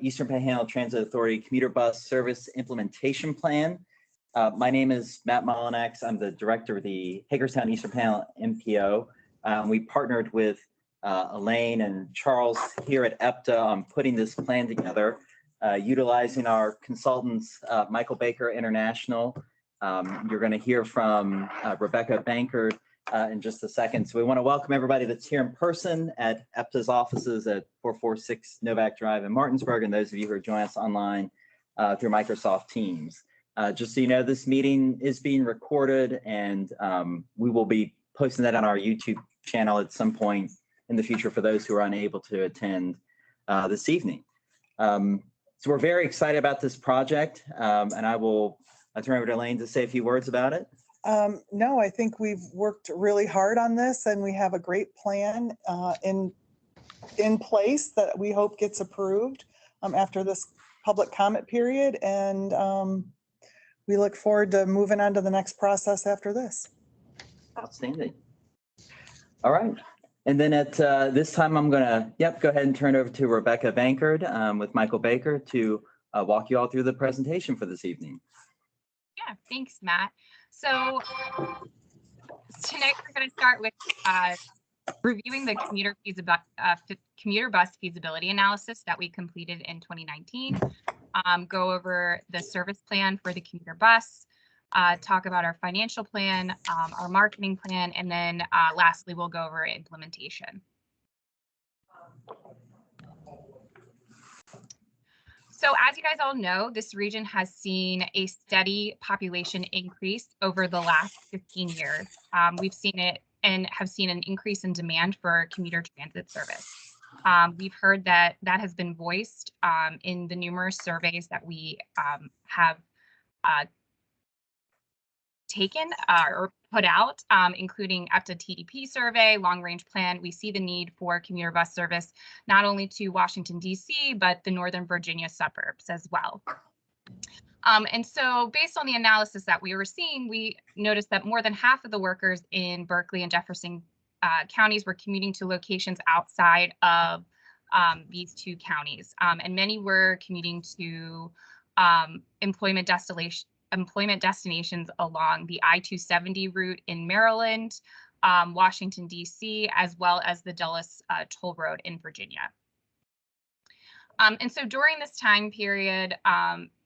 Eastern Panhandle Transit Authority Commuter Bus Service Implementation Plan. My name is Matt Mullenax. I'm the director of the Hagerstown Eastern Panhandle MPO. We partnered with Elaine and Charles here at EPTA on putting this plan together, utilizing our consultants, Michael Baker International. You're going to hear from Rebecca Bankard in just a second. So we want to welcome everybody that's here in person at EPTA's offices at 446 Novak Drive in Martinsburg, and those of you who are joining us online through Microsoft Teams. Just so you know, this meeting is being recorded, and we will be posting that on our YouTube channel at some point in the future for those who are unable to attend this evening. So we're very excited about this project, and I'll turn over to Elaine to say a few words about it. No, I think we've worked really hard on this, and we have a great plan in place that we hope gets approved after this public comment period, and we look forward to moving on to the next process after this. Outstanding. All right. And then at this time, I'm going to, go ahead and turn it over to Rebecca Bankard with Michael Baker to walk you all through the presentation for this evening. Yeah, thanks, Matt. So tonight we're going to start with reviewing the commuter bus feasibility analysis that we completed in 2019, go over the service plan for the commuter bus, talk about our financial plan, our marketing plan, and then lastly, we'll go over implementation. So as you guys all know, this region has seen a steady population increase over the last 15 years. We've seen it and have seen an increase in demand for commuter transit service. We've heard that has been voiced in the numerous surveys that we have taken or put out, including EPTA TDP survey, long range plan. We see the need for commuter bus service, not only to Washington, D.C., but the Northern Virginia suburbs as well. And so based on the analysis that we were seeing, we noticed that more than half of the workers in Berkeley and Jefferson counties were commuting to locations outside of these two counties. And many were commuting to employment destinations along the I-270 route in Maryland, Washington, D.C., as well as the Dulles Toll Road in Virginia. And so during this time period,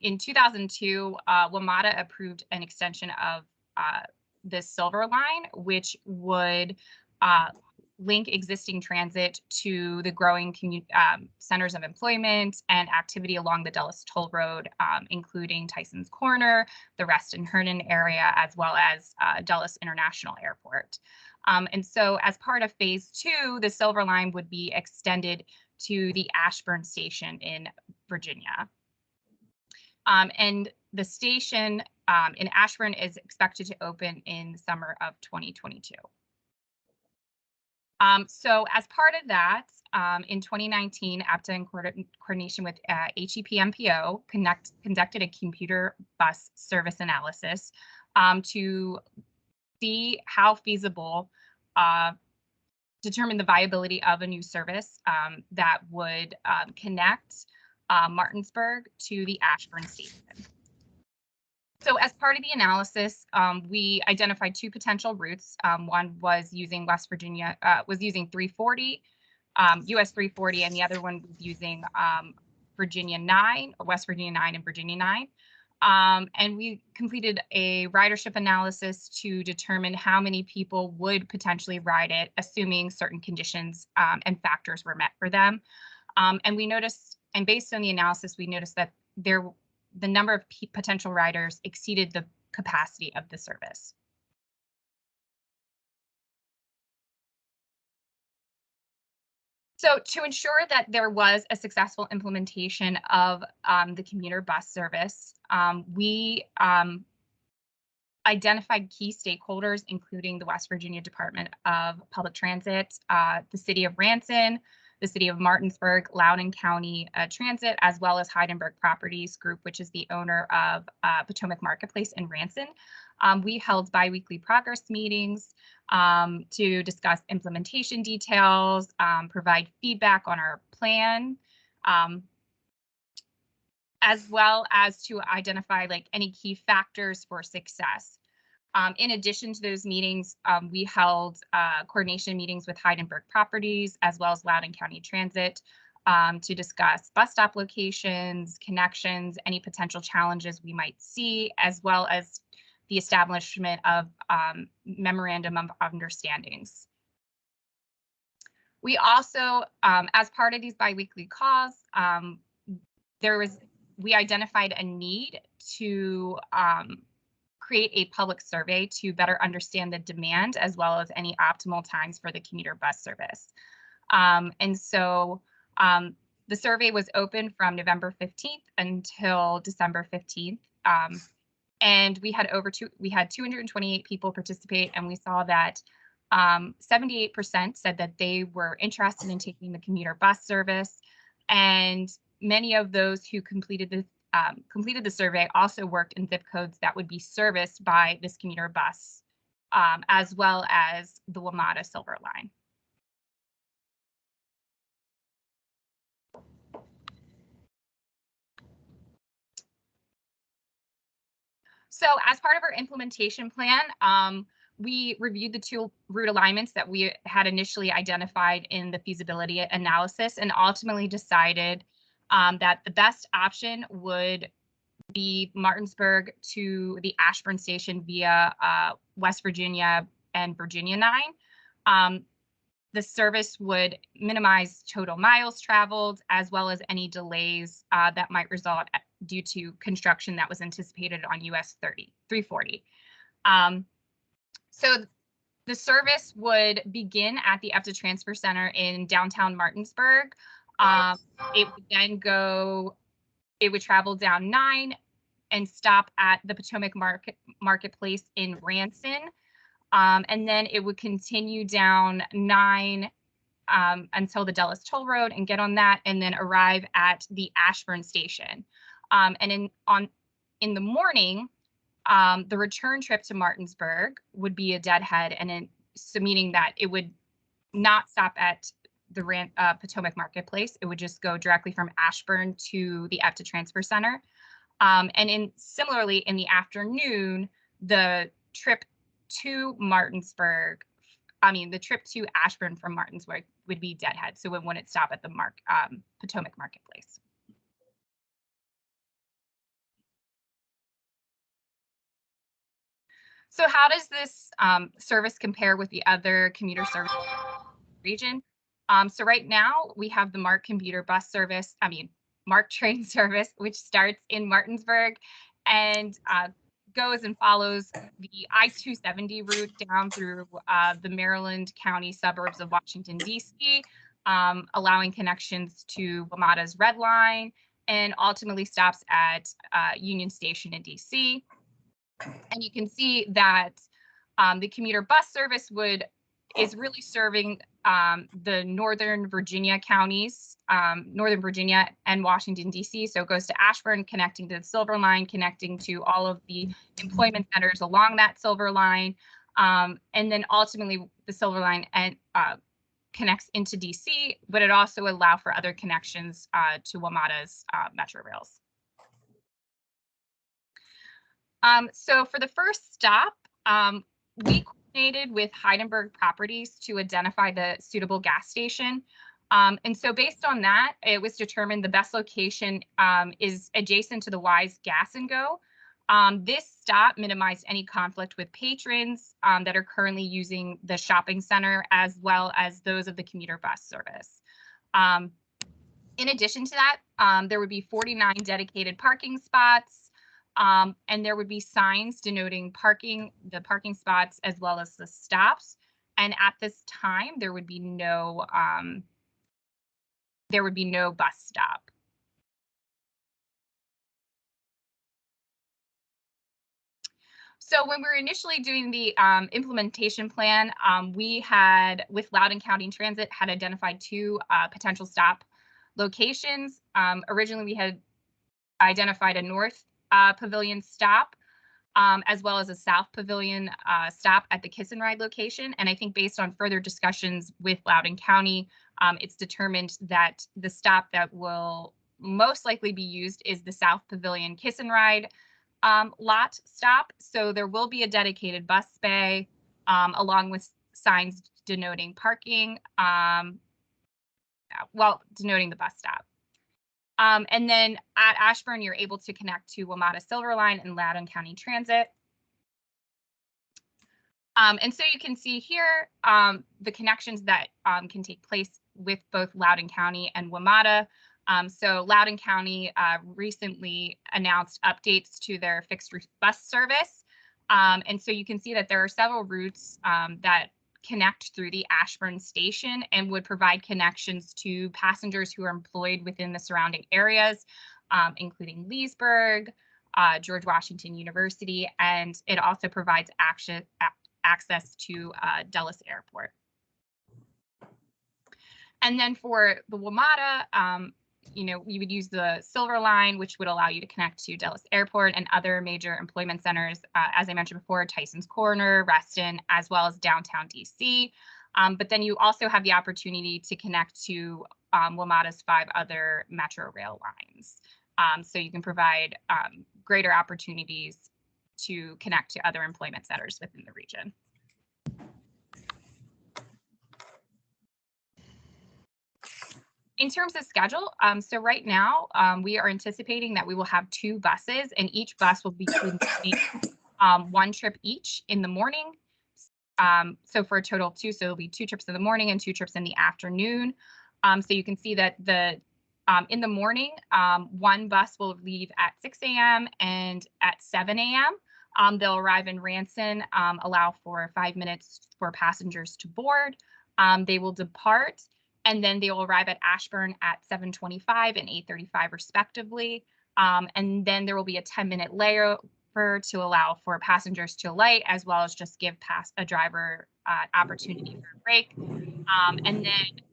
in 2002, WMATA approved an extension of the Silver Line, which would link existing transit to the growing centers of employment and activity along the Dulles Toll Road, including Tyson's Corner, the Reston Herndon area, as well as Dulles International Airport. And so as part of phase 2, the Silver Line would be extended to the Ashburn station in Virginia. And the station in Ashburn is expected to open in the summer of 2022. So as part of that, in 2019, EPTA, in coordination with HEPMPO, conducted a commuter bus service analysis to see how feasible, determine the viability of a new service that would connect Martinsburg to the Ashburn station. So as part of the analysis, we identified two potential routes. One was using West Virginia, using 340, US 340, and the other one was using Virginia 9, or West Virginia 9 and Virginia 9. And we completed a ridership analysis to determine how many people would potentially ride it, assuming certain conditions and factors were met for them. And we noticed, and based on the analysis, we noticed that the number of potential riders exceeded the capacity of the service. So to ensure that there was a successful implementation of the commuter bus service, we identified key stakeholders, including the West Virginia Department of Public Transit, the City of Ranson, the City of Martinsburg, Loudoun County Transit, as well as Heidenberg Properties Group, which is the owner of Potomac Marketplace in Ranson. We held biweekly progress meetings to discuss implementation details, provide feedback on our plan, as well as to identify like any key factors for success. In addition to those meetings, we held coordination meetings with Heidelberg Properties as well as Loudoun County Transit to discuss bus stop locations, connections, any potential challenges we might see, as well as the establishment of memorandum of understandings. We also, as part of these biweekly calls, we identified a need to create a public survey to better understand the demand as well as any optimal times for the commuter bus service. And so the survey was open from November 15th until December 15th. And we had 228 people participate, and we saw that 78% said that they were interested in taking the commuter bus service, and many of those who completed the survey also worked in zip codes that would be serviced by this commuter bus, as well as the WMATA Silver Line. So as part of our implementation plan, we reviewed the two route alignments that we had initially identified in the feasibility analysis and ultimately decided that the best option would be Martinsburg to the Ashburn station via West Virginia and Virginia 9. The service would minimize total miles traveled as well as any delays that might result due to construction that was anticipated on US 340. So the service would begin at the EPTA Transfer Center in downtown Martinsburg. It would then it would travel down 9 and stop at the Potomac Marketplace in Ranson. And then it would continue down 9 until the Dulles Toll Road and get on that, and then arrive at the Ashburn station. And in the morning, the return trip to Martinsburg would be a deadhead, and so meaning that it would not stop at the Potomac Marketplace. It would just go directly from Ashburn to the EPTA Transfer Center. And similarly, in the afternoon, the trip to Ashburn from Martinsburg would be deadhead, so it wouldn't stop at the Potomac Marketplace. So how does this service compare with the other commuter service region? So right now we have the MARC commuter bus service, MARC train service, which starts in Martinsburg and goes and follows the I-270 route down through the Maryland County suburbs of Washington, D.C., allowing connections to WMATA's Red Line, and ultimately stops at Union Station in D.C. And you can see that the commuter bus service is really serving the Northern Virginia counties, Northern Virginia and Washington, D.C. So it goes to Ashburn, connecting to the Silver Line, connecting to all of the employment centers along that Silver Line. And then ultimately the Silver Line connects into D.C., but it also allows for other connections to WMATA's Metrorails. So for the first stop, we coordinated with Heidelberg Properties to identify the suitable gas station. And so based on that, it was determined the best location is adjacent to the Wise Gas and Go. This stop minimized any conflict with patrons that are currently using the shopping center, as well as those of the commuter bus service. In addition to that, there would be 49 dedicated parking spots. And there would be signs denoting the parking spots as well as the stops. And at this time, there would be no bus stop. So when we were initially doing the implementation plan, we had, with Loudoun County Transit, had identified 2 potential stop locations. Originally, we had identified a North Pavilion stop, as well as a South Pavilion stop at the Kiss and Ride location. And I think based on further discussions with Loudoun County, it's determined that the stop that will most likely be used is the South Pavilion Kiss and Ride lot stop. So there will be a dedicated bus bay along with signs denoting parking, denoting the bus stop. And then at Ashburn, you're able to connect to WMATA Silver Line and Loudoun County Transit. And so you can see here the connections that can take place with both Loudoun County and WMATA. So Loudoun County recently announced updates to their fixed route bus service. And so you can see that there are several routes that connect through the Ashburn station and would provide connections to passengers who are employed within the surrounding areas, including Leesburg, George Washington University, and it also provides access to Dulles Airport. And then for the WMATA, you would use the Silver Line, which would allow you to connect to Dulles Airport and other major employment centers, as I mentioned before, Tyson's Corner, Reston, as well as downtown DC. But then you also have the opportunity to connect to WMATA's 5 other metro rail lines. So you can provide greater opportunities to connect to other employment centers within the region. In terms of schedule, so right now we are anticipating that we will have 2 buses, and each bus will be one trip each in the morning. So for a total of 2, so it'll be 2 trips in the morning and 2 trips in the afternoon. So you can see that in the morning, one bus will leave at 6 a.m. and at 7 a.m. They'll arrive in Ranson, allow for 5 minutes for passengers to board. They will depart, and then they will arrive at Ashburn at 7:25 and 8:35 respectively. And then there will be a 10-minute layover to allow for passengers to alight, as well as just give a driver opportunity for a break. And then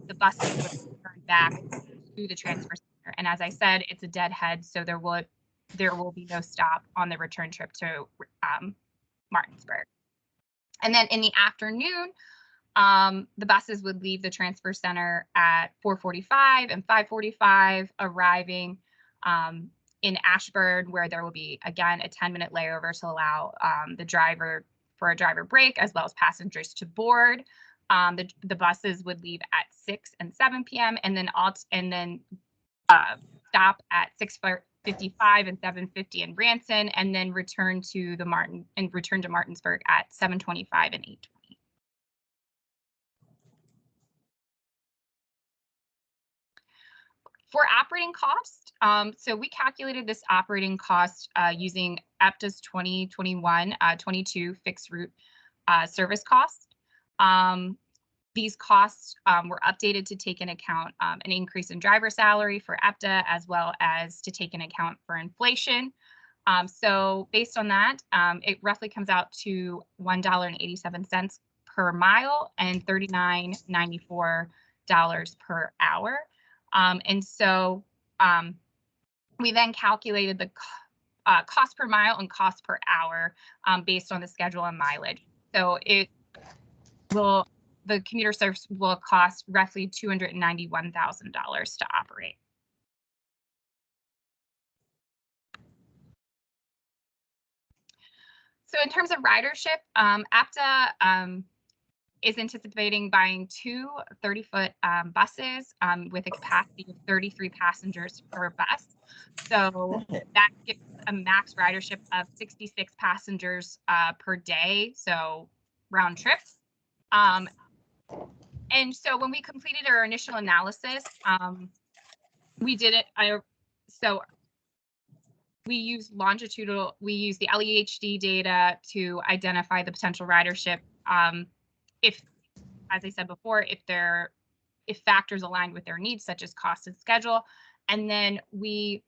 the buses will return back to the transfer center. And as I said, it's a deadhead, so there will be no stop on the return trip to Martinsburg. And then in the afternoon, the buses would leave the transfer center at 4:45 and 5:45, arriving in Ashburn, where there will be, again, a 10-minute layover to allow the driver break, as well as passengers to board. The buses would leave at 6 and 7 p.m. and then stop at 6:55 and 7:50 in Ranson, and then return to Martinsburg at 7:25 and 8:20. For operating cost, so we calculated this operating cost using EPTA's 2021-22 fixed route service cost. These costs were updated to take into account an increase in driver salary for EPTA, as well as to take into account for inflation. So based on that, it roughly comes out to $1.87 per mile and $39.94 per hour. And so we then calculated the cost per mile and cost per hour based on the schedule and mileage. So the commuter service will cost roughly $291,000 to operate. So in terms of ridership, EPTA is anticipating buying 2 30-foot buses with a capacity of 33 passengers per bus. So that gives a max ridership of 66 passengers per day, so round trips. And so when we completed our initial analysis, we used we used the LEHD data to identify the potential ridership. If, as I said before, if factors aligned with their needs, such as cost and schedule, and then we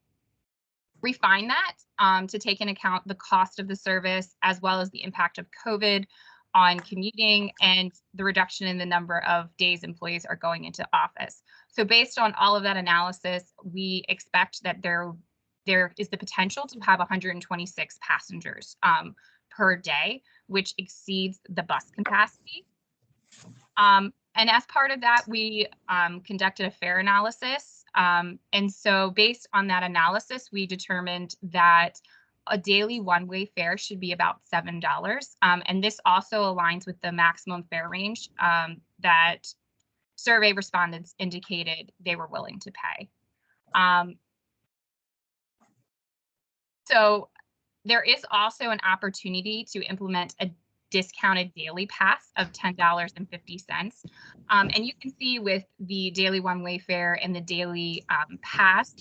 refine that to take into account the cost of the service, as well as the impact of COVID on commuting and the reduction in the number of days employees are going into office. So based on all of that analysis, we expect that there is the potential to have 126 passengers per day, which exceeds the bus capacity. And as part of that, we conducted a fare analysis And so based on that analysis, we determined that a daily one-way fare should be about $7. And this also aligns with the maximum fare range that survey respondents indicated they were willing to pay. So there is also an opportunity to implement a discounted daily pass of $10.50. And you can see with the daily one-way fare and the daily pass,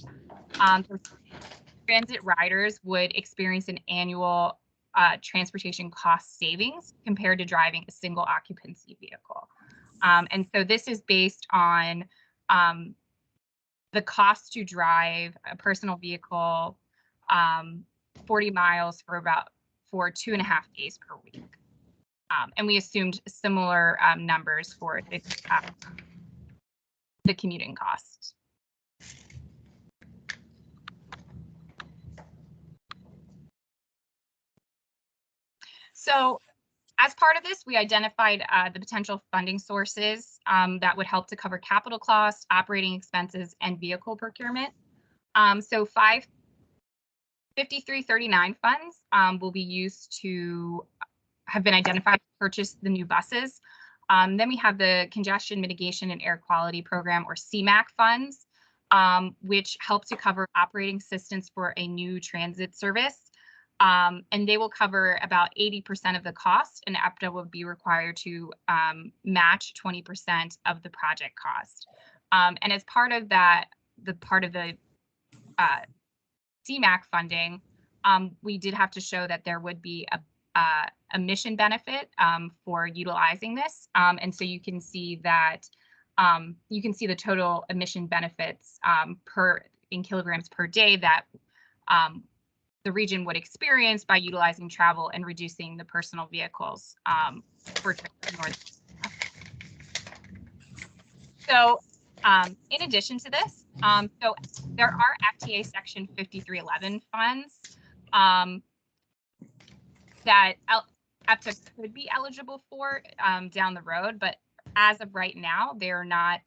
transit riders would experience an annual transportation cost savings compared to driving a single occupancy vehicle. And so this is based on the cost to drive a personal vehicle 40 miles for 2.5 days per week. And we assumed similar numbers for the commuting costs. So as part of this, we identified the potential funding sources that would help to cover capital costs, operating expenses, and vehicle procurement. So 5339 funds will be used to have been identified to purchase the new buses. Then we have the Congestion Mitigation and Air Quality Program, or CMAQ funds, which help to cover operating assistance for a new transit service. And they will cover about 80% of the cost, and EPTA will be required to match 20% of the project cost. And as part of that, the CMAQ funding, we did have to show that there would be a mission benefit for utilizing this. And so you can see that the total emission benefits in kilograms per day that the region would experience by utilizing travel and reducing the personal vehicles for North. So in addition to this, so there are FTA Section 5311 funds that EPTA could be eligible for down the road, but as of right now, they are not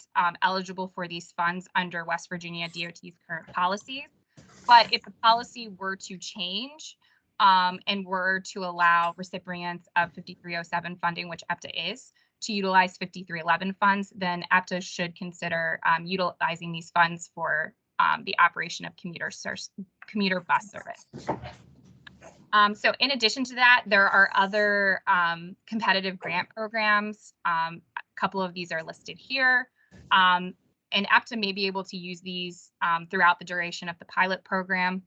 eligible for these funds under West Virginia DOT's current policies. But if the policy were to change and were to allow recipients of 5307 funding, which EPTA is, to utilize 5311 funds, then EPTA should consider utilizing these funds for the operation of commuter bus service. So in addition to that, there are other competitive grant programs. A couple of these are listed here. And EPTA may be able to use these throughout the duration of the pilot program.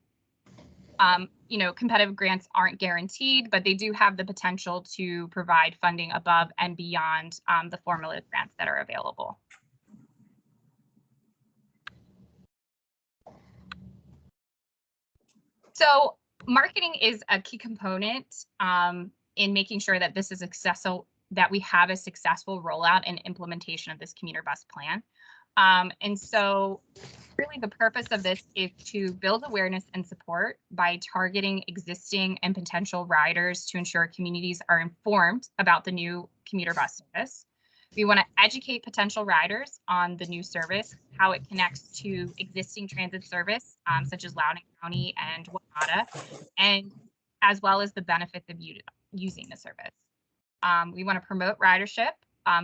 Competitive grants aren't guaranteed, but they do have the potential to provide funding above and beyond the formula grants that are available. So marketing is a key component in making sure that this is successful, that we have a successful rollout and implementation of this commuter bus plan. And so really the purpose of this is to build awareness and support by targeting existing and potential riders to ensure communities are informed about the new commuter bus service. We want to educate potential riders on the new service, how it connects to existing transit service, such as Loudoun County and Waukata, and as well as the benefits of using the service. We want to promote ridership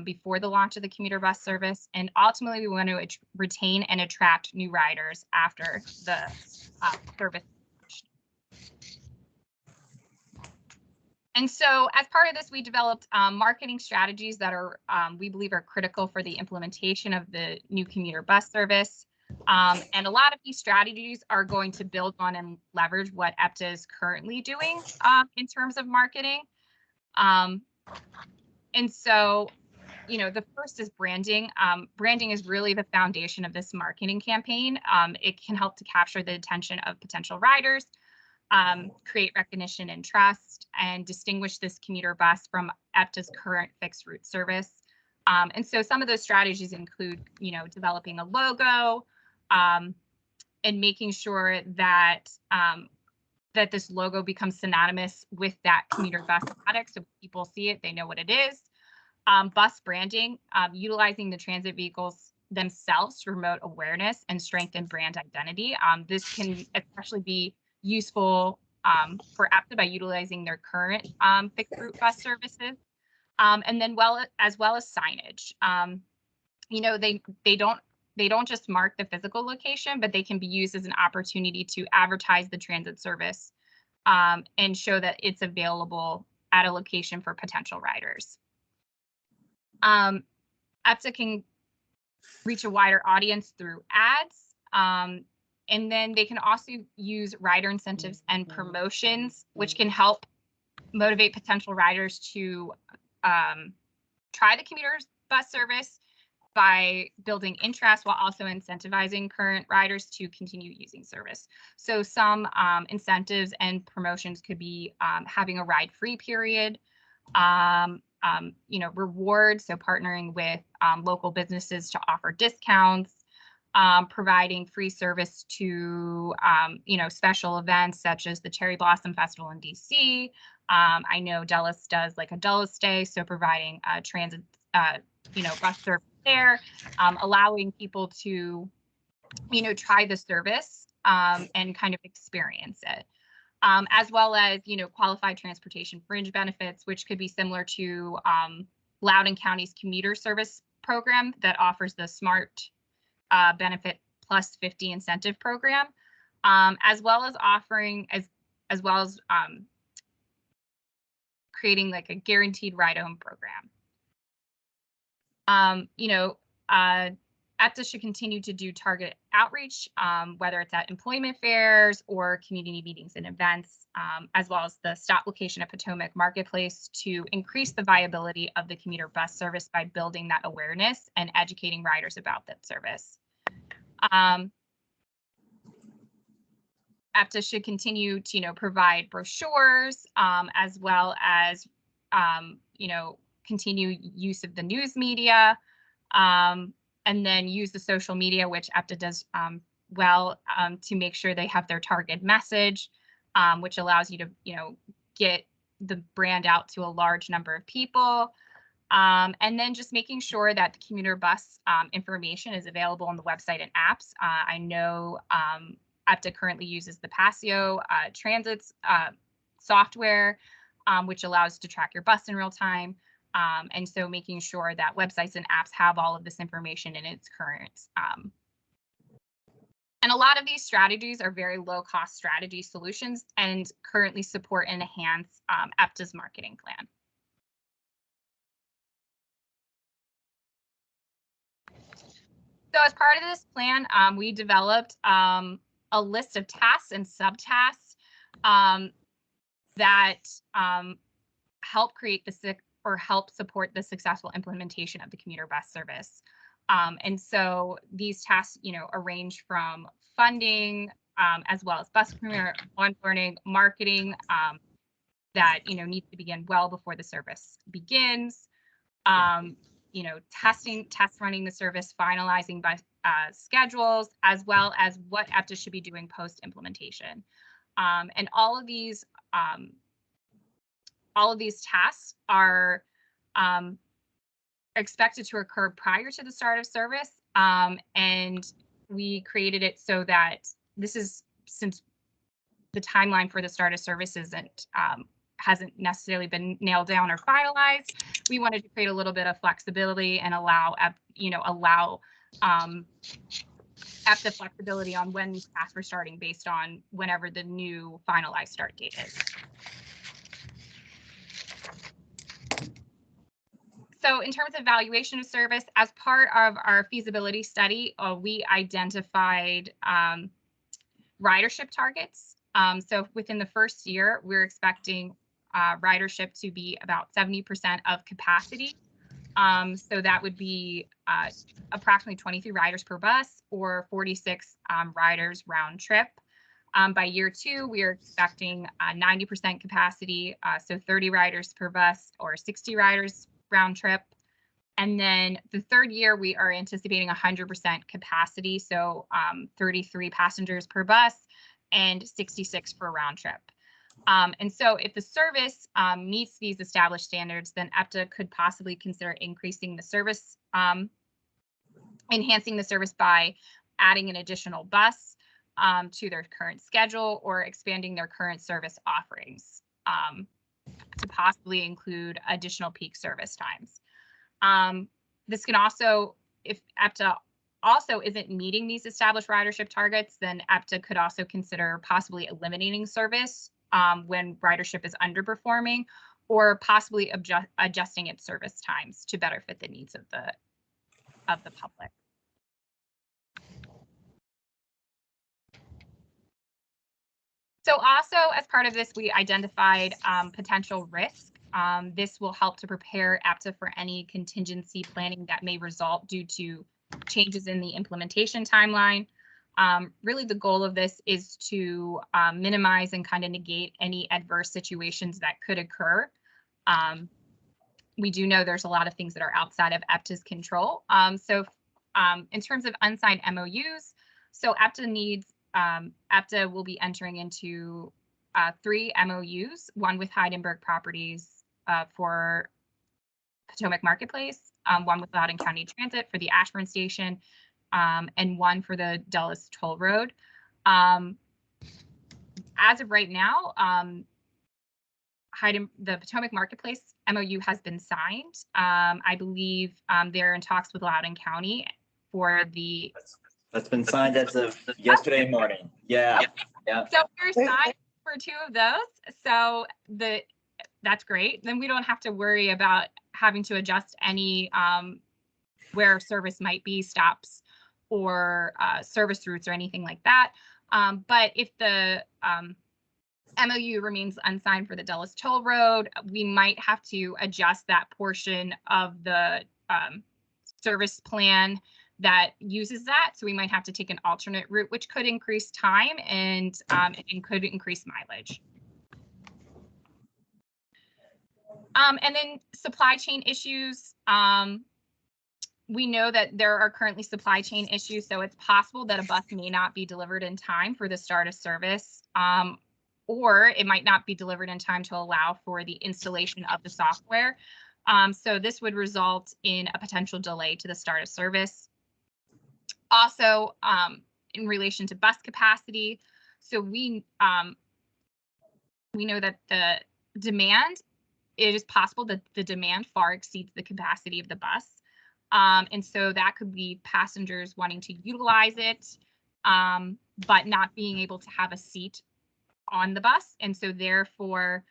before the launch of the commuter bus service, and ultimately we want to retain and attract new riders after the service. And so as part of this, we developed marketing strategies that are, we believe, are critical for the implementation of the new commuter bus service. And a lot of these strategies are going to build on and leverage what EPTA is currently doing in terms of marketing. And so, the first is branding. Branding is really the foundation of this marketing campaign. It can help to capture the attention of potential riders, create recognition and trust, and distinguish this commuter bus from EPTA's current fixed route service. And so some of those strategies include, developing a logo and making sure that that this logo becomes synonymous with that commuter bus product. So people see it, they know what it is. Bus branding, utilizing the transit vehicles themselves to promote awareness and strengthen brand identity. This can especially be useful for EPTA by utilizing their current fixed route bus services, and then as well as signage. You know, they don't just mark the physical location, but they can be used as an opportunity to advertise the transit service and show that it's available at a location for potential riders. EPTA can reach a wider audience through ads, and then they can also use rider incentives and promotions, which can help motivate potential riders to try the commuter bus service by building interest while also incentivizing current riders to continue using service. So some incentives and promotions could be having a ride-free period, you know, rewards, so partnering with local businesses to offer discounts, providing free service to, you know, special events such as the Cherry Blossom Festival in DC. I know Dulles does like a Dulles Day, so providing transit, you know, bus service there, allowing people to, you know, try the service and kind of experience it. As well as, you know, qualified transportation fringe benefits, which could be similar to Loudoun County's commuter service program that offers the SMART benefit plus 50 incentive program, as well as offering as well as creating like a guaranteed ride home program. You know, EPTA should continue to do target outreach, whether it's at employment fairs or community meetings and events, as well as the stop location at Potomac Marketplace to increase the viability of the commuter bus service by building that awareness and educating riders about that service. EPTA should continue to, you know, provide brochures, as well as, you know, continue use of the news media, and then use the social media, which EPTA does well, to make sure they have their target message, which allows you to, you know, get the brand out to a large number of people. And then just making sure that the commuter bus information is available on the website and apps. I know EPTA currently uses the Passio Transit's software, which allows to track your bus in real time. And so making sure that websites and apps have all of this information in its current. And a lot of these strategies are very low cost strategy solutions and currently support and enhance EPTA's marketing plan. So as part of this plan, we developed a list of tasks and subtasks that help create the or help support the successful implementation of the commuter bus service. And so these tasks, you know, range from funding, as well as bus commuter onboarding, marketing, that, you know, needs to begin well before the service begins. You know, test running the service, finalizing by schedules, as well as what EPTA should be doing post implementation. And all of these tasks are expected to occur prior to the start of service. And we created it so that this is, since the timeline for the start of service hasn't necessarily been nailed down or finalized, we wanted to create a little bit of flexibility and allow EPTA flexibility on when these tasks were starting based on whenever the new finalized start date is. So in terms of valuation of service, as part of our feasibility study, we identified ridership targets. So within the first year, we're expecting ridership to be about 70% of capacity. So that would be approximately 23 riders per bus or 46 riders round trip. By year 2, we are expecting 90% capacity, so 30 riders per bus or 60 riders round trip. And then the third year, we are anticipating 100% capacity, so 33 passengers per bus and 66 for round trip. And so if the service meets these established standards, then EPTA could possibly consider increasing the service enhancing the service by adding an additional bus to their current schedule, or expanding their current service offerings to possibly include additional peak service times. This can also, if EPTA also isn't meeting these established ridership targets, then EPTA could also consider possibly eliminating service when ridership is underperforming, or possibly adjusting its service times to better fit the needs of the public. So also, as part of this, we identified potential risk. This will help to prepare EPTA for any contingency planning that may result due to changes in the implementation timeline. Really, the goal of this is to minimize and kind of negate any adverse situations that could occur. We do know there's a lot of things that are outside of EPTA's control. So in terms of unsigned MOUs, so EPTA will be entering into 3 MOUs, one with Heidelberg Properties for Potomac Marketplace, one with Loudoun County Transit for the Ashburn Station, and one for the Dulles Toll Road. As of right now, the Potomac Marketplace MOU has been signed. I believe they're in talks with Loudoun County for the. That's been signed as of yesterday morning. Yeah. Yeah. So we're signed for 2 of those. So that's great. Then we don't have to worry about having to adjust any where service might be stops or service routes or anything like that. But if the MOU remains unsigned for the Dulles Toll Road, we might have to adjust that portion of the service plan that uses that. So we might have to take an alternate route, which could increase time and could increase mileage. And then supply chain issues. We know that there are currently supply chain issues, so it's possible that a bus may not be delivered in time for the start of service, or it might not be delivered in time to allow for the installation of the software. So this would result in a potential delay to the start of service. Also, in relation to bus capacity, so we know that the demand, it is possible that the demand far exceeds the capacity of the bus. And so that could be passengers wanting to utilize it, but not being able to have a seat on the bus. And so therefore,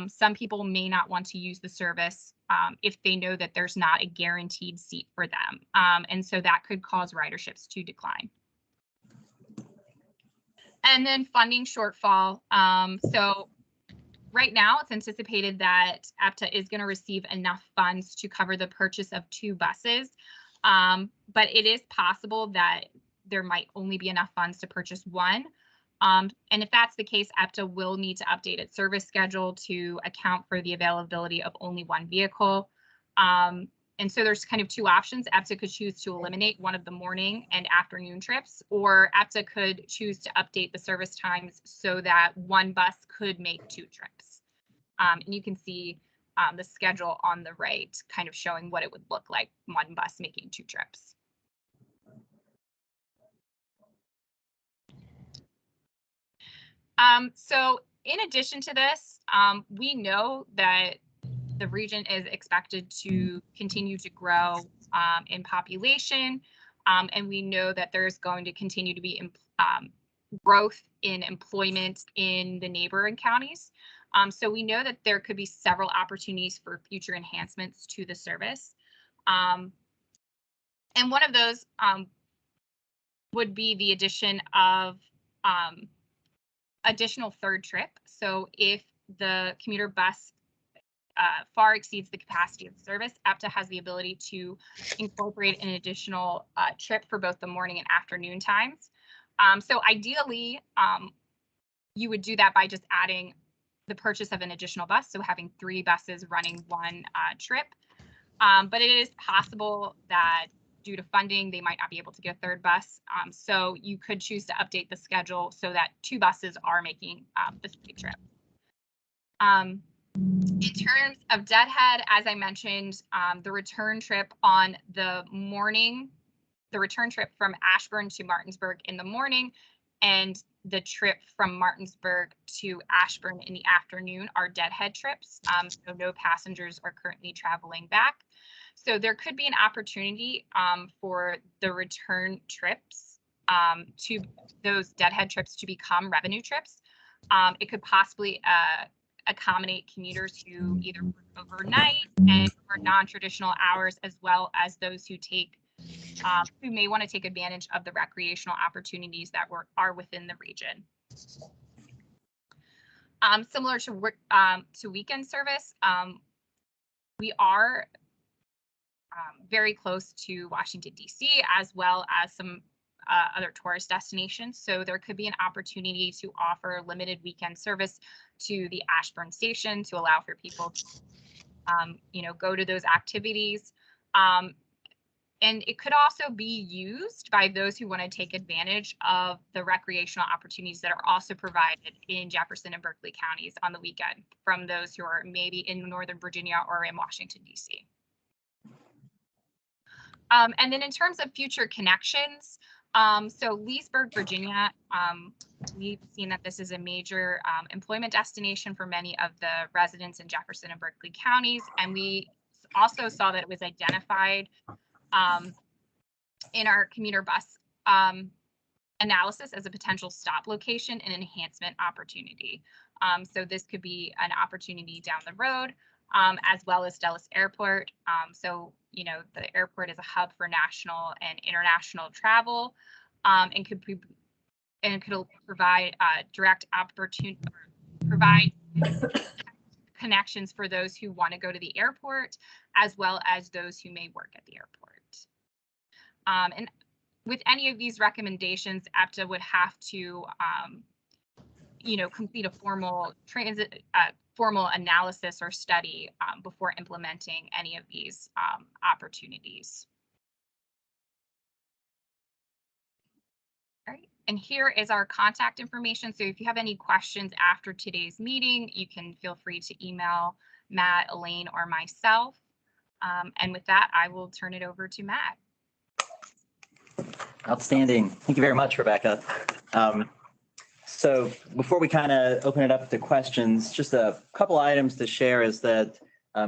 some people may not want to use the service if they know that there's not a guaranteed seat for them. And so that could cause riderships to decline. And then funding shortfall. So right now, it's anticipated that EPTA is going to receive enough funds to cover the purchase of 2 buses, but it is possible that there might only be enough funds to purchase 1. And if that's the case, EPTA will need to update its service schedule to account for the availability of only 1 vehicle. And so there's kind of 2 options. EPTA could choose to eliminate one of the morning and afternoon trips, or EPTA could choose to update the service times so that 1 bus could make 2 trips. And you can see the schedule on the right kind of showing what it would look like 1 bus making 2 trips. So in addition to this, we know that the region is expected to continue to grow in population, and we know that there's going to continue to be growth in employment in the neighboring counties. So we know that there could be several opportunities for future enhancements to the service. And one of those would be the addition of additional 3rd trip. So if the commuter bus far exceeds the capacity of the service, EPTA has the ability to incorporate an additional trip for both the morning and afternoon times. So ideally, you would do that by just adding the purchase of an additional bus, so having 3 buses running 1 trip. But it is possible that due to funding, they might not be able to get a 3rd bus. So you could choose to update the schedule so that 2 buses are making the 3 trip. In terms of deadhead, as I mentioned, the return trip on the morning the return trip from Ashburn to Martinsburg in the morning and the trip from Martinsburg to Ashburn in the afternoon are deadhead trips. So no passengers are currently traveling back. So there could be an opportunity for the return trips to those deadhead trips to become revenue trips. It could possibly accommodate commuters who either work overnight and for non-traditional hours, as well as those who take who may want to take advantage of the recreational opportunities that are within the region. Similar to weekend service, we are very close to Washington, D.C., as well as some other tourist destinations. So there could be an opportunity to offer limited weekend service to the Ashburn station to allow for people to, go to those activities. And it could also be used by those who want to take advantage of the recreational opportunities that are also provided in Jefferson and Berkeley counties on the weekend from those who are maybe in Northern Virginia or in Washington, D.C. And then in terms of future connections, so Leesburg, Virginia, we've seen that this is a major employment destination for many of the residents in Jefferson and Berkeley counties. And we also saw that it was identified in our commuter bus analysis as a potential stop location and enhancement opportunity. So this could be an opportunity down the road, as well as Dulles Airport. So, the airport is a hub for national and international travel, and could provide direct opportunity, provide connections for those who want to go to the airport, as well as those who may work at the airport. And with any of these recommendations, EPTA would have to, complete a formal analysis or study before implementing any of these opportunities. All right, and here is our contact information. So if you have any questions after today's meeting, you can feel free to email Matt, Elaine, or myself. And with that, I will turn it over to Matt. Outstanding. Thank you very much, Rebecca. So before we kind of open it up to questions, just a couple items to share is that,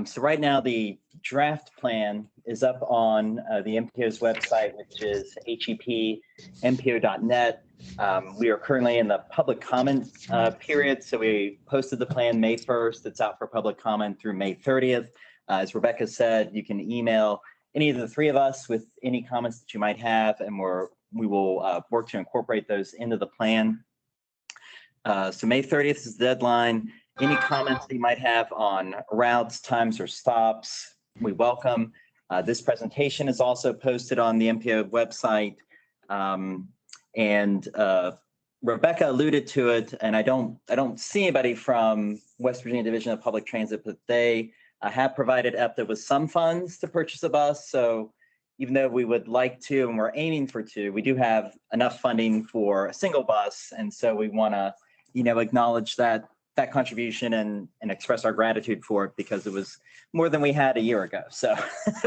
so right now the draft plan is up on the MPO's website, which is HEPMPO.net. We are currently in the public comment period. So we posted the plan May 1st. It's out for public comment through May 30th. As Rebecca said, you can email any of the three of us with any comments that you might have, and we will work to incorporate those into the plan. So May 30th is the deadline. Any comments that you might have on routes, times, or stops, we welcome. This presentation is also posted on the MPO website. And Rebecca alluded to it, and I don't see anybody from West Virginia Division of Public Transit, but they have provided EPTA with some funds to purchase a bus. So even though we would like to, and we're aiming for two, we do have enough funding for a single bus. And so we want to, acknowledge that contribution and express our gratitude for it, because it was more than we had a year ago. So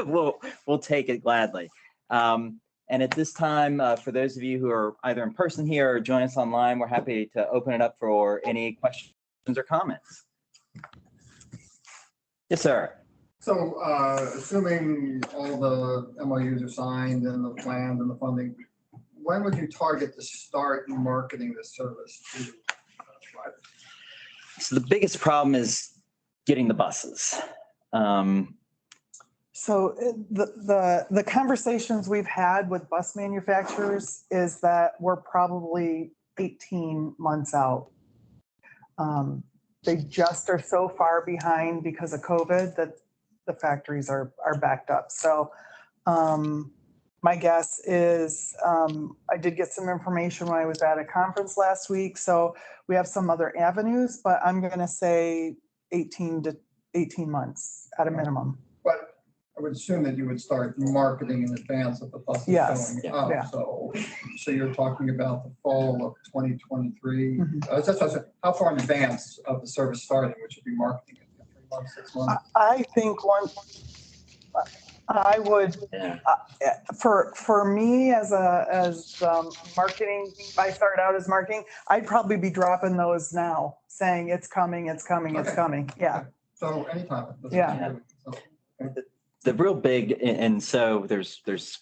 we'll take it gladly. And at this time, for those of you who are either in person here or join us online, we're happy to open it up for any questions or comments. Yes, sir. So assuming all the MOUs are signed and the plans and the funding, when would you target to start marketing this service to riders? So the biggest problem is getting the buses. So the conversations we've had with bus manufacturers is that we're probably 18 months out. They just are so far behind because of COVID that the factories are backed up. So my guess is I did get some information when I was at a conference last week. So we have some other avenues, but I'm going to say 18 months at a minimum. But I would assume that you would start marketing in advance of the buses going up. Yeah. So you're talking about the fall of 2023. How far in advance of the service starting would you be marketing it? 3 months, 6 months? I think I would, Yeah. for me as marketing, I started out as marketing, I'd probably be dropping those now, saying it's coming, it's coming, it's Okay. coming. Yeah. So anytime. Yeah. The real big, and so there's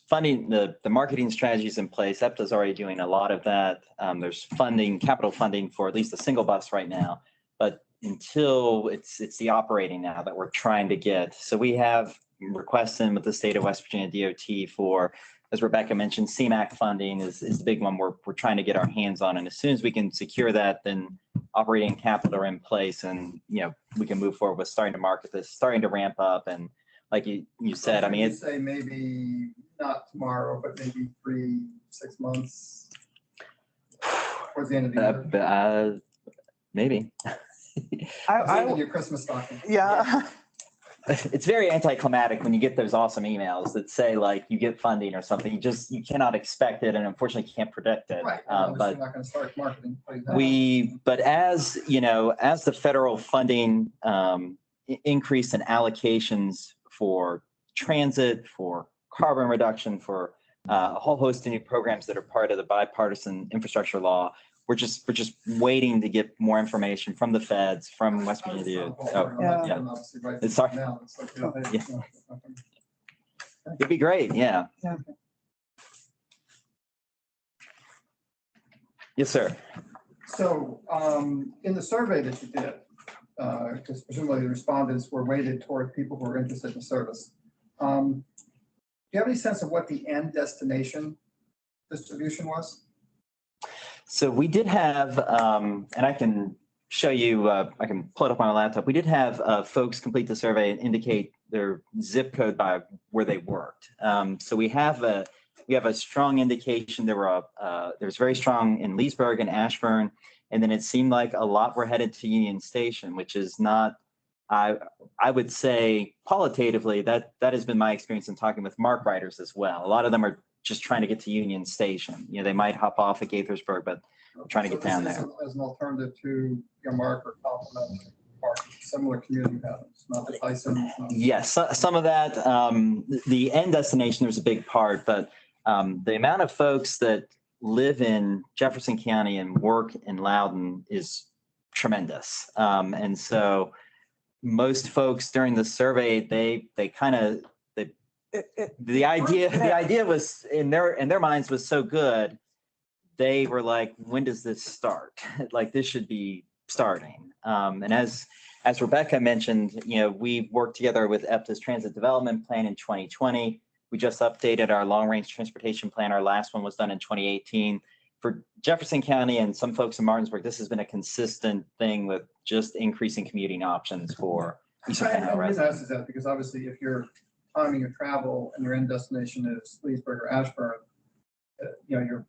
funding, the marketing strategies in place. EPTA's already doing a lot of that. There's funding, capital funding for at least a single bus right now. But until it's the operating now that we're trying to get. So we have requests in with the state of West Virginia DOT for, as Rebecca mentioned, CMAQ funding is the big one we're trying to get our hands on. And as soon as we can secure that, then operating capital are in place and, we can move forward with starting to market this, starting to ramp up. And like you said, I mean, You'd say maybe not tomorrow, but maybe 3-6 months towards the end of the year. Maybe. Saving your Christmas stocking. Yeah. It's very anticlimactic when you get those awesome emails that say like you get funding or something. You cannot expect it, and unfortunately can't predict it. Right. But you're not going to start marketing. but as as the federal funding increase in allocations for transit, for carbon reduction, for a whole host of new programs that are part of the bipartisan infrastructure law, we're just waiting to get more information from the feds, from West Virginia. Sorry. It'd be great. Yeah. Yes, sir. So in the survey that you did, because presumably the respondents were weighted toward people who are interested in service. Do you have any sense of what the end destination distribution was? So we did have, and I can show you, I can pull it up on my laptop. We did have folks complete the survey and indicate their zip code by where they worked. So we have a strong indication. There's very strong in Leesburg and Ashburn. And then it seemed like a lot were headed to Union Station, which is not, I would say qualitatively, that has been my experience in talking with MARC riders as well. A lot of them are just trying to get to Union Station. They might hop off at Gaithersburg, but trying to get down there. As an alternative to your MARC or complement MARC, similar commuting patterns, not the Tyson. Yes, some of that. The end destination, there's a big part, but the amount of folks that live in Jefferson County and work in Loudoun is tremendous. And so most folks during the survey, the idea was in their minds was so good. They were like, when does this start? Like this should be starting. And as Rebecca mentioned, we worked together with EPTA's Transit Development Plan in 2020. We just updated our long-range transportation plan. Our last one was done in 2018. For Jefferson County and some folks in Martinsburg, this has been a consistent thing with just increasing commuting options for Eastern Panhandle residents. Is that because obviously if you're timing your travel and your end destination is Leesburg or Ashburn, your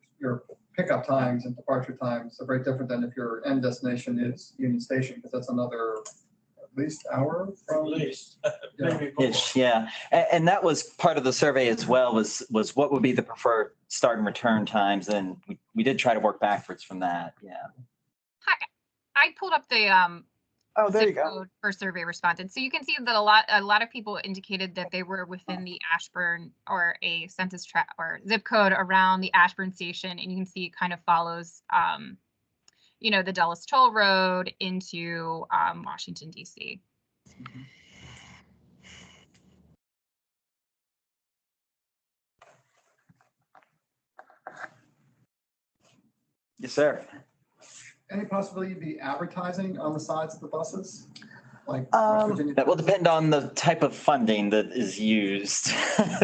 pickup times and departure times are very different than if your end destination is Union Station, because that's another at least hour from. At least. Yeah. And that was part of the survey as well, was what would be the preferred start and return times. And we did try to work backwards from that. Yeah. Hi, I pulled up the there you zip go. code for survey respondents. So you can see that a lot of people indicated that they were within the Ashburn or a census tract or zip code around the Ashburn station. And you can see it kind of follows, the Dulles Toll Road into Washington, D.C. Yes, sir. Any possibility you'd be advertising on the sides of the buses? Like Um, West Virginia? That will depend on the type of funding that is used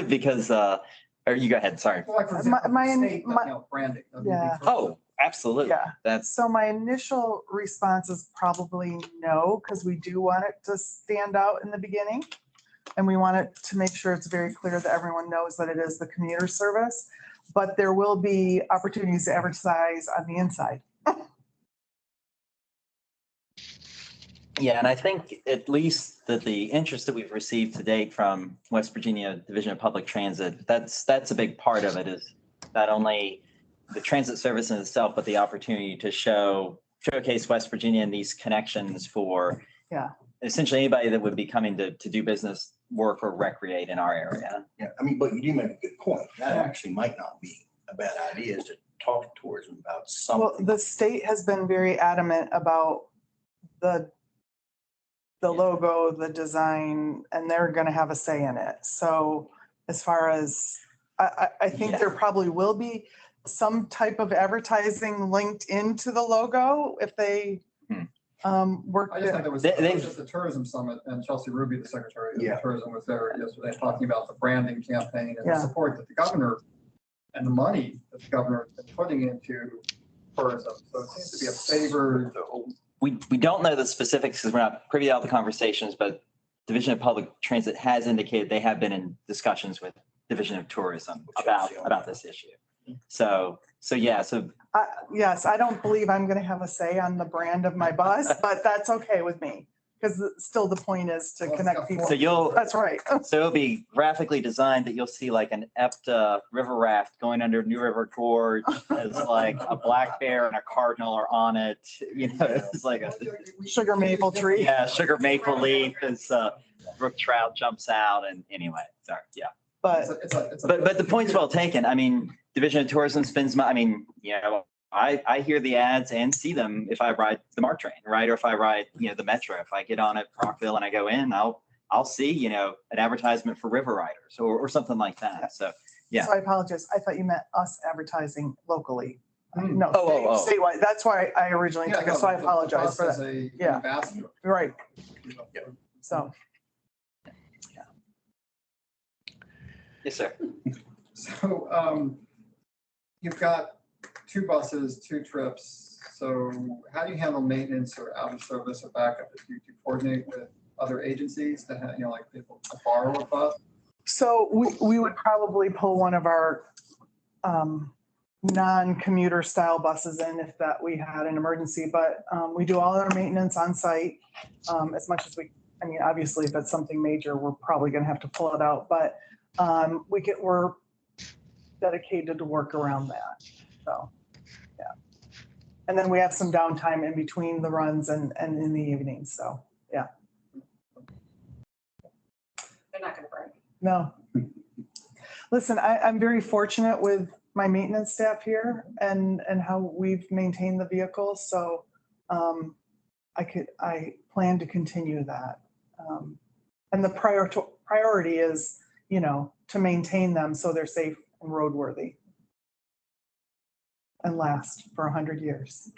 because, or you go ahead, sorry. Well, like for example, My- state, my- branding. Yeah. Oh, absolutely. Yeah. That's, So my initial response is probably no, because we do want it to stand out in the beginning. And we want it to make sure it's very clear that everyone knows that it is the commuter service. But there will be opportunities to advertise on the inside. yeah, and I think at least that the interest that we've received to date from West Virginia Division of Public Transit, that's a big part of it, is not only the transit service in itself, but the opportunity to showcase West Virginia and these connections for Yeah. essentially anybody that would be coming to do business work or recreate in our area. Yeah, I mean, but you do make a good point. That actually might not be a bad idea, is to talk to tourism about Well, something. the state has been very adamant about the logo, the design, and they're gonna have a say in it. So as far as, I think Yeah. there probably will be some type of advertising linked into the logo if they work. I just think there was, They- there was just a tourism summit, and Chelsea Ruby, the Secretary Yeah. of Tourism, was there yesterday talking about the branding campaign and the Yeah. support that the governor and the money that the governor is putting into tourism. So it seems to be a favored. We don't know the specifics because we're not privy to all the conversations, but Division of Public Transit has indicated they have been in discussions with Division of Tourism about this issue. So yeah, so Yes, I don't believe I'm gonna have a say on the brand of my bus, but that's okay with me. Because still the point is to connect people. you'll, That's right. so it'll be graphically designed that you'll see like an EPTA river raft going under New River Gorge. As like a black bear and a cardinal are on it, it's like a, Sugar maple tree. yeah, sugar maple leaf as brook trout jumps out and anyway, sorry, yeah. But But the point's well taken. I mean, Division of Tourism spends I mean, I hear the ads and see them if I ride the MARC train, right? Or if I ride, the Metro, if I get on at Rockville and I go in, I'll see, an advertisement for River Riders or something like that. So, yeah. So I apologize. I thought you meant us advertising locally. No, Oh. statewide. That's why I originally took it. So I apologize for that. Yeah. Ambassador. Right. So, Yes, sir. So you've got 2 buses, 2 trips. So how do you handle maintenance or out of service or backup? Do you coordinate with other agencies to have, like people to borrow a bus? so we would probably pull one of our non-commuter style buses in if that we had an emergency, but we do all our maintenance on site as much as I mean, obviously if it's something major, we're probably gonna have to pull it out, but we're dedicated to work around that. So, yeah. And then we have some downtime in between the runs and in the evenings. So, yeah. They're not gonna break. No. Listen, I'm very fortunate with my maintenance staff here and how we've maintained the vehicles. So I plan to continue that. And the priority is, to maintain them so they're safe and roadworthy and last for 100 years.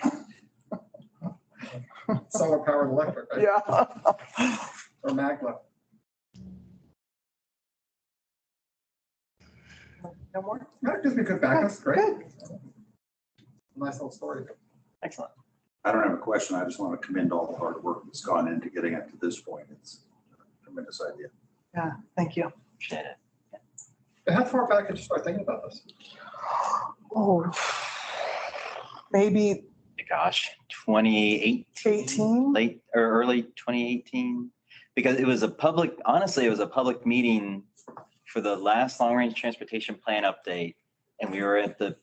Solar powered electric, right? Yeah. Or maglev. No more? That gives me good backup. Great. Nice little story. Excellent. I don't have a question. I just want to commend all the hard work that's gone into getting it to this point. It's a tremendous idea. Yeah, thank you. Appreciate it. How far back did you start thinking about this? Oh, maybe Gosh, 2018, 18? late or early 2018, because it was a public meeting for the last long range transportation plan update. And we were at the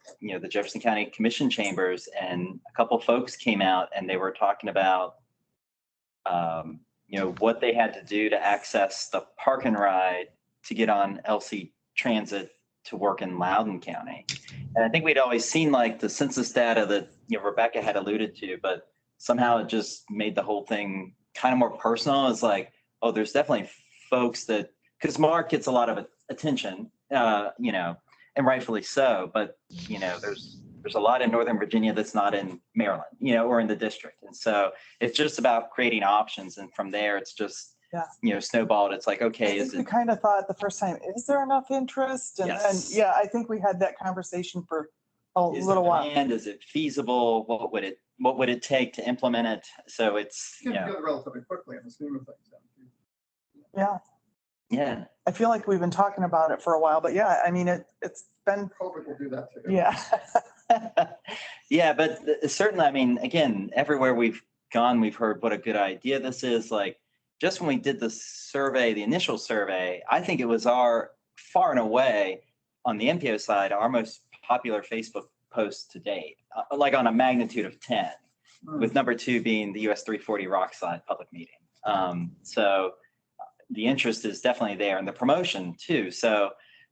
Jefferson County Commission chambers, and a couple folks came out and they were talking about, what they had to do to access the park and ride to get on LC Transit to work in Loudoun County. And I think we'd always seen like the census data that, Rebecca had alluded to, but somehow it just made the whole thing kind of more personal. It's like, oh, there's definitely folks that, because MARC gets a lot of attention, and rightfully so, but, there's a lot in Northern Virginia that's not in Maryland, or in the district. And so it's just about creating options. And from there, it's just, snowballed. It's like, okay, we kind of thought the first time, is there enough interest? And Yes. yeah, I think we had that conversation for a is little there while. demand? Is it feasible? What would it take to implement it? So it's, You can do it relatively quickly in the scheme of things. Yeah, yeah. I feel like we've been talking about it for a while, but yeah, I mean, it's been, COVID will do that too. yeah. Yeah, but certainly, I mean, again, everywhere we've gone, we've heard what a good idea this is. Like, just when we did the survey, the initial survey, I think it was far and away on the MPO side, our most popular Facebook post to date, like on a magnitude of 10, with number 2 being the US 340 Rockslide public meeting. So, the interest is definitely there, and the promotion too. So,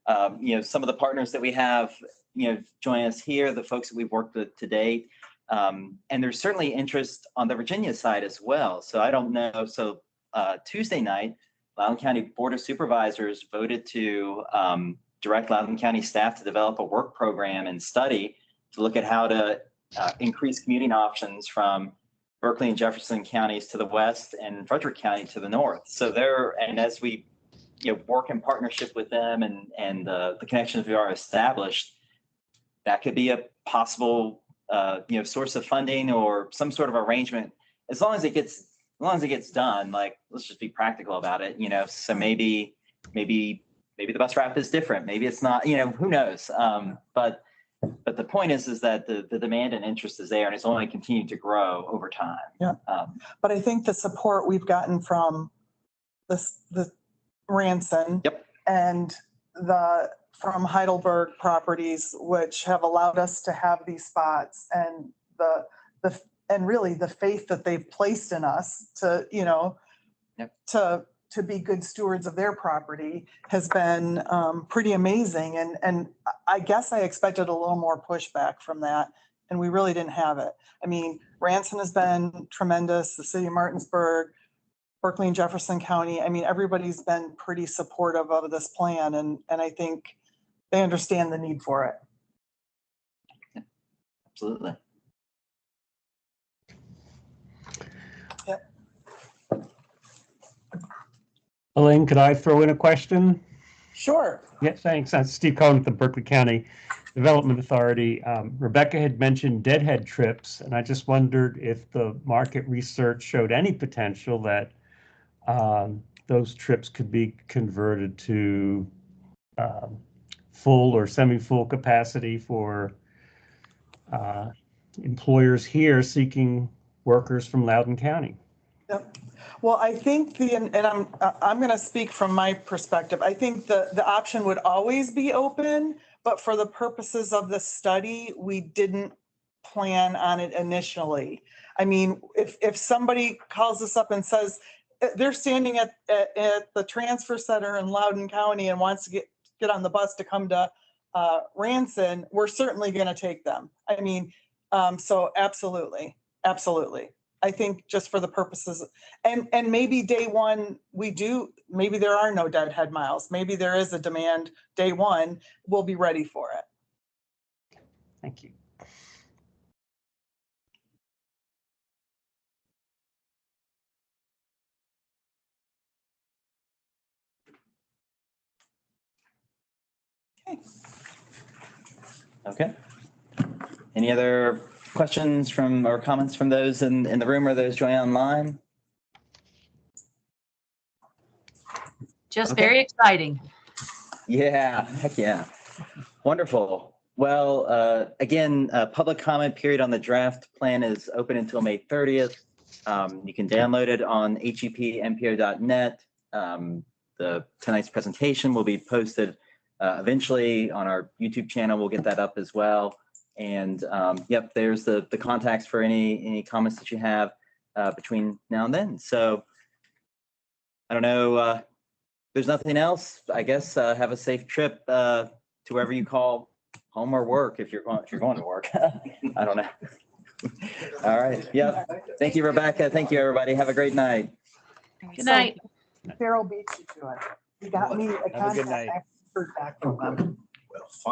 some of the partners that we have, join us here, the folks that we've worked with to date. And there's certainly interest on the Virginia side as well. So I don't know. So Tuesday night, Loudoun County Board of Supervisors voted to direct Loudoun County staff to develop a work program and study to look at how to increase commuting options from Berkeley and Jefferson counties to the west and Frederick County to the north. So and as we work in partnership with them and the connections we are established, that could be a possible source of funding or some sort of arrangement, as long as it gets done. Like, let's just be practical about it. So maybe the bus route is different. Maybe it's not. Who knows? But the point is that the demand and interest is there, and it's only continued to grow over time. Yeah. But I think the support we've gotten from the Ranson. Yep. And from Heidelberg properties, which have allowed us to have these spots, and really the faith that they've placed in us to, Yep. to be good stewards of their property has been pretty amazing. And I guess I expected a little more pushback from that, and we really didn't have it. I mean, Ranson has been tremendous, the city of Martinsburg, Berkeley and Jefferson County. I mean, everybody's been pretty supportive of this plan, and I think they understand the need for it. Yeah, absolutely. Yep. Elaine, could I throw in a question? Sure. Yeah, thanks. That's Steve Cohen with the Berkeley County Development Authority. Rebecca had mentioned deadhead trips, and I just wondered if the market research showed any potential that those trips could be converted to full or semi-full capacity for employers here seeking workers from Loudoun County. Yep. Well, I think and I'm going to speak from my perspective. I think the option would always be open, but for the purposes of the study, we didn't plan on it initially. I mean, if somebody calls us up and says they're standing at the transfer center in Loudoun County and wants to get on the bus to come to Ranson, we're certainly going to take them. I mean, so absolutely. I think just for the purposes, and maybe day one maybe there are no deadhead miles. Maybe there is a demand day one. We'll be ready for it. Thank you. Okay. Any other questions or comments from those in the room or those joining online? Just Okay. very exciting. Yeah, heck yeah. Wonderful. Well, again, public comment period on the draft plan is open until May 30th. You can download it on HEPMPO.net. Tonight's presentation will be posted eventually on our YouTube channel. We'll get that up as well. And yep, there's the contacts for any comments that you have between now and then. So I don't know, there's nothing else. I guess have a safe trip to wherever you call home or work if you're going to work. I don't know. All right. Yep. Thank you, Rebecca. Thank you, everybody. Have a great night. Good night. Farrell beat you to it. You got me a Have a good contact. night. I heard back from them. Well, fine.